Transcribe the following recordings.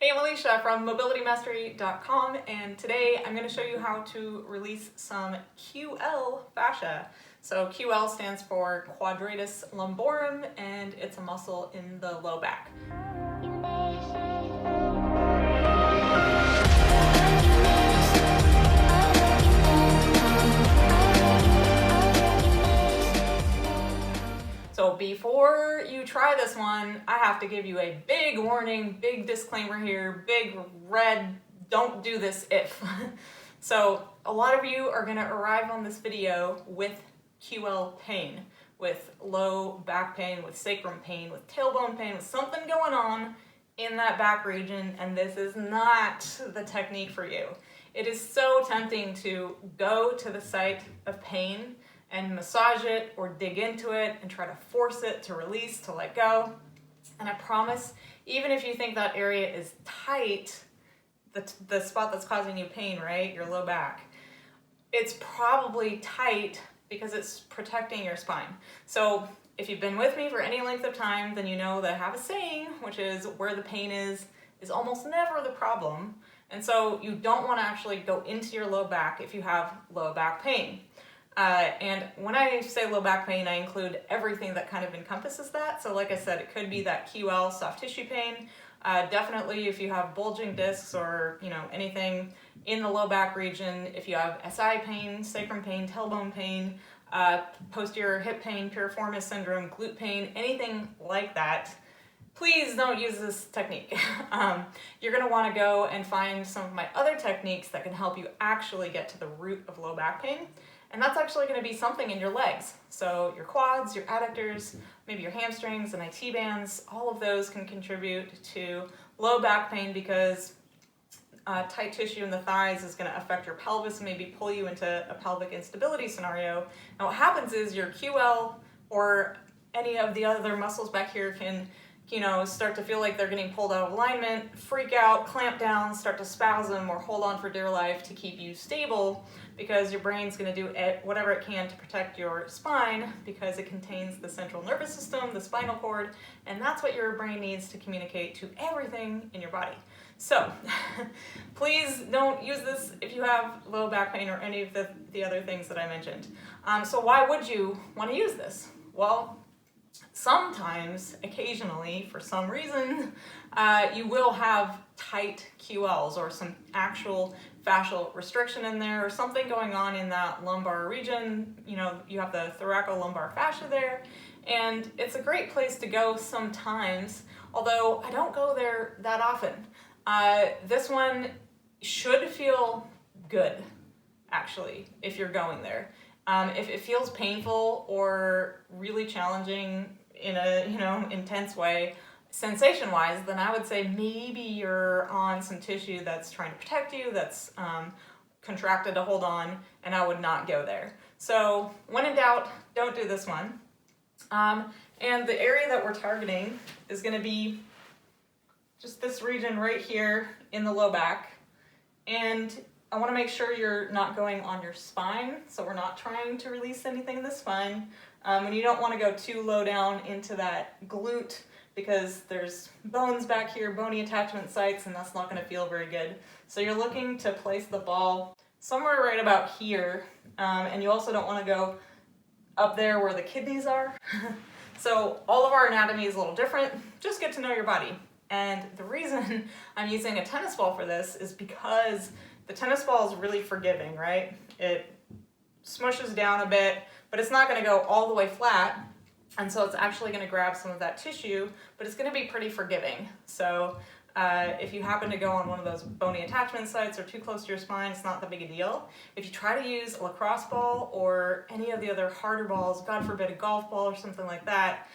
Hey, I'm Alicia from mobilitymastery.com, and today I'm going to show you how to release some QL fascia. So QL stands for Quadratus lumborum, and it's a muscle in the low back. So before you try this one, I have to give you a big warning, big disclaimer here, big red, don't do this if. So a lot of you are gonna arrive on this video with QL pain, with low back pain, with sacrum pain, with tailbone pain, with something going on in that back region, and this is not the technique for you. It is so tempting to go to the site of pain and massage it or dig into it and try to force it to release, to let go. And I promise, even if you think that area is tight, the spot that's causing you pain, right, your low back, it's probably tight because it's protecting your spine. So if you've been with me for any length of time, then you know that I have a saying, which is where the pain is almost never the problem. And so you don't want to actually go into your low back if you have low back pain. And when I say low back pain, I include everything that kind of encompasses that. So like I said, it could be that QL soft tissue pain. Definitely if you have bulging discs or anything in the low back region, if you have SI pain, sacrum pain, tailbone pain, posterior hip pain, piriformis syndrome, glute pain, anything like that, please don't use this technique. You're going to want to go and find some of my other techniques that can help you actually get to the root of low back pain. And that's actually going to be something in your legs. So your quads, your adductors, maybe your hamstrings and IT bands, all of those can contribute to low back pain because tight tissue in the thighs is going to affect your pelvis and maybe pull you into a pelvic instability scenario. And what happens is your QL or any of the other muscles back here can start to feel like they're getting pulled out of alignment, freak out, clamp down, start to spasm, or hold on for dear life to keep you stable because your brain's going to do whatever it can to protect your spine because it contains the central nervous system, the spinal cord, and that's what your brain needs to communicate to everything in your body. So please don't use this if you have low back pain or any of the other things that I mentioned. So why would you want to use this? Well, sometimes, occasionally, for some reason, you will have tight QLs or some actual fascial restriction in there or something going on in that lumbar region. You have the thoracolumbar fascia there, and it's a great place to go sometimes, although I don't go there that often. This one should feel good, actually, if you're going there. If it feels painful or really challenging in a intense way, sensation-wise, then I would say maybe you're on some tissue that's trying to protect you, that's contracted to hold on, and I would not go there. So when in doubt, don't do this one. And the area that we're targeting is going to be just this region right here in the low back. And I want to make sure you're not going on your spine, so we're not trying to release anything in the spine. And you don't want to go too low down into that glute because there's bones back here, bony attachment sites, and that's not going to feel very good. So you're looking to place the ball somewhere right about here, and you also don't want to go up there where the kidneys are. So all of our anatomy is a little different. Just get to know your body. And the reason I'm using a tennis ball for this is because the tennis ball is really forgiving, right? It smushes down a bit, but it's not going to go all the way flat, and so it's actually going to grab some of that tissue, but it's going to be pretty forgiving. So if you happen to go on one of those bony attachment sites or too close to your spine, it's not that big a deal. If you try to use a lacrosse ball or any of the other harder balls, God forbid a golf ball or something like that,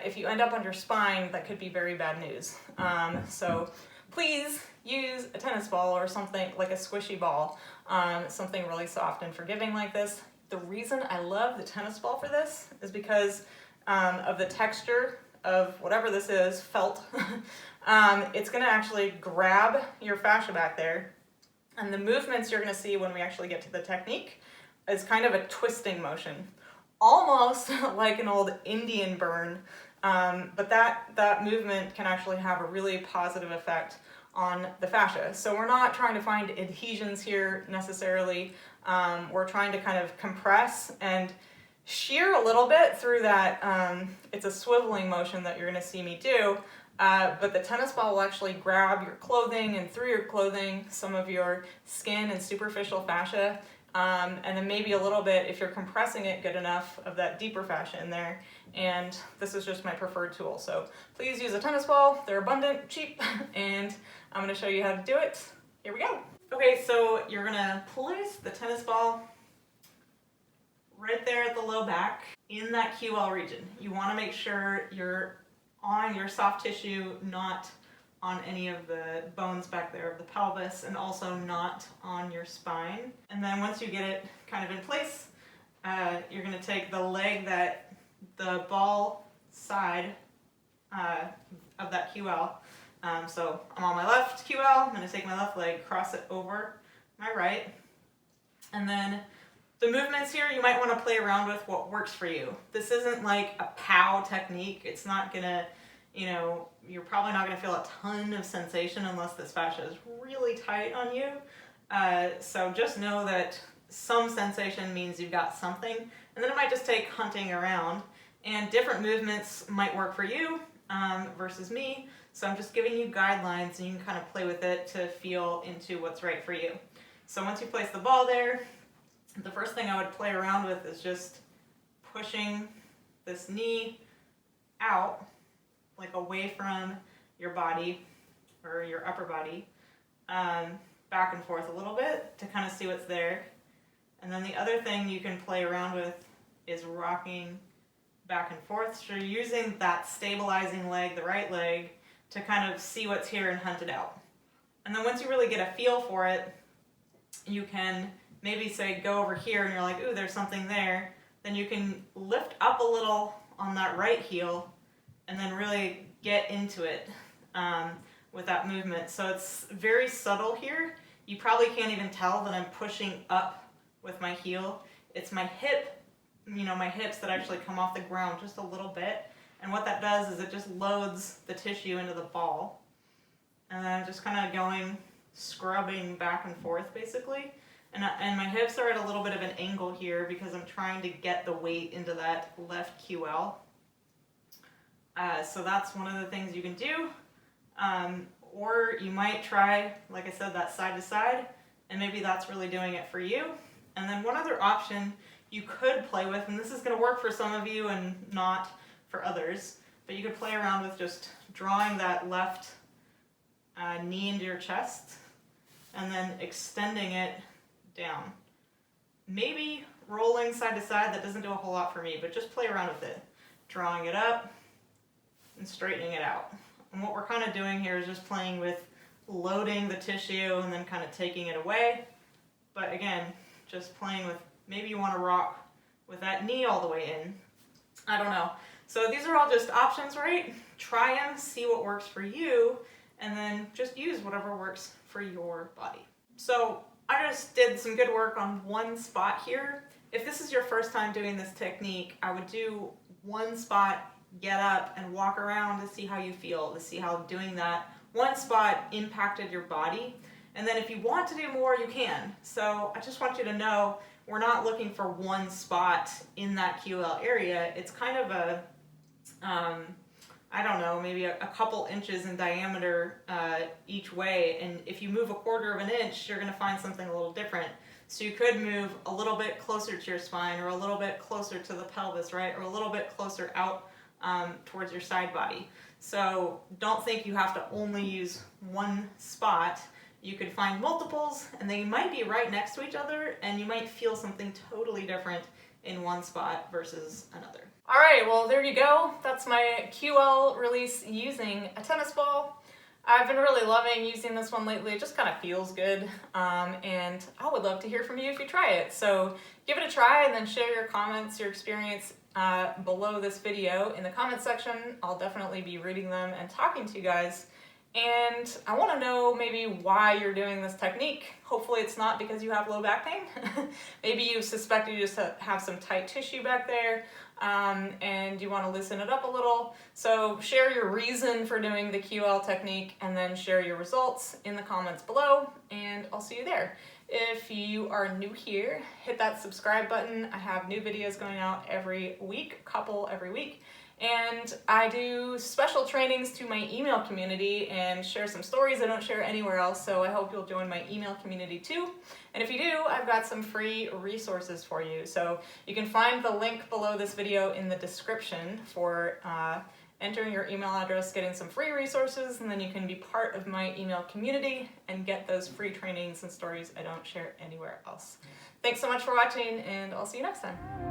if you end up on your spine, that could be very bad news. So please use a tennis ball or something like a squishy ball, something really soft and forgiving like this. The reason I love the tennis ball for this is because of the texture of whatever this is, felt. It's going to actually grab your fascia back there, and the movements you're going to see when we actually get to the technique is kind of a twisting motion, almost like an old Indian burn, but that movement can actually have a really positive effect on the fascia. So we're not trying to find adhesions here necessarily. We're trying to kind of compress and shear a little bit through that. It's a swiveling motion that you're going to see me do, but the tennis ball will actually grab your clothing, and through your clothing some of your skin and superficial fascia, and then maybe a little bit, if you're compressing it good enough, of that deeper fascia in there. And this is just my preferred tool, so please use a tennis ball. They're abundant, cheap, and I'm going to show you how to do it. Here we go. Okay, so you're going to place the tennis ball right there at the low back in that QL region. You want to make sure you're on your soft tissue, not on any of the bones back there of the pelvis, and also not on your spine. And then once you get it kind of in place, you're going to take the leg that the ball side of that QL. So I'm on my left QL, I'm going to take my left leg, cross it over my right, and then the movements here, you might want to play around with what works for you. This isn't like a POW technique. It's not gonna, you're probably not gonna feel a ton of sensation unless this fascia is really tight on you. So just know that some sensation means you've got something, and then it might just take hunting around, and different movements might work for you versus me. So I'm just giving you guidelines, and you can kind of play with it to feel into what's right for you. So once you place the ball there, the first thing I would play around with is just pushing this knee out, like away from your body or your upper body, back and forth a little bit to kind of see what's there. And then the other thing you can play around with is rocking back and forth. So you're using that stabilizing leg, the right leg, to kind of see what's here and hunt it out. And then once you really get a feel for it, you can maybe say go over here and you're like, ooh, there's something there. Then you can lift up a little on that right heel and then really get into it with that movement. So it's very subtle here. You probably can't even tell that I'm pushing up with my heel. It's my hip, my hips that actually come off the ground just a little bit. And what that does is it just loads the tissue into the ball. And then I'm just kind of going, scrubbing back and forth basically. And my hips are at a little bit of an angle here because I'm trying to get the weight into that left QL. So that's one of the things you can do. Or you might try, like I said, that side to side, and maybe that's really doing it for you. And then one other option you could play with, and this is going to work for some of you and not for others, but you could play around with just drawing that left knee into your chest and then extending it down. Maybe rolling side to side, that doesn't do a whole lot for me, but just play around with it. Drawing it up and straightening it out. And what we're kind of doing here is just playing with loading the tissue and then kind of taking it away. But again, just playing with, maybe you want to rock with that knee all the way in. I don't know. So these are all just options, right? Try them, see what works for you, and then just use whatever works for your body. So I just did some good work on one spot here. If this is your first time doing this technique, I would do one spot, get up and walk around to see how you feel, to see how doing that one spot impacted your body. And then if you want to do more, you can. So I just want you to know, we're not looking for one spot in that QL area. It's kind of a, I don't know, maybe a couple inches in diameter each way. And if you move 1/4 of an inch, you're going to find something a little different. So you could move a little bit closer to your spine, or a little bit closer to the pelvis, right? Or a little bit closer out towards your side body. So don't think you have to only use one spot. You could find multiples, and they might be right next to each other, and you might feel something totally different in one spot versus another. All right, well, there you go. That's my QL release using a tennis ball. I've been really loving using this one lately. It just kind of feels good, and I would love to hear from you if you try it. So give it a try, and then share your comments, your experience below this video in the comment section. I'll definitely be reading them and talking to you guys. And I want to know maybe why you're doing this technique. Hopefully it's not because you have low back pain. Maybe you suspect you just have some tight tissue back there, and you want to loosen it up a little. So share your reason for doing the QL technique and then share your results in the comments below, and I'll see you there. If you are new here, hit that subscribe button. I have new videos going out every week, a couple every week. And I do special trainings to my email community and share some stories I don't share anywhere else, so I hope you'll join my email community too. And if you do, I've got some free resources for you. So you can find the link below this video in the description for entering your email address, getting some free resources, and then you can be part of my email community and get those free trainings and stories I don't share anywhere else. Thanks so much for watching, and I'll see you next time.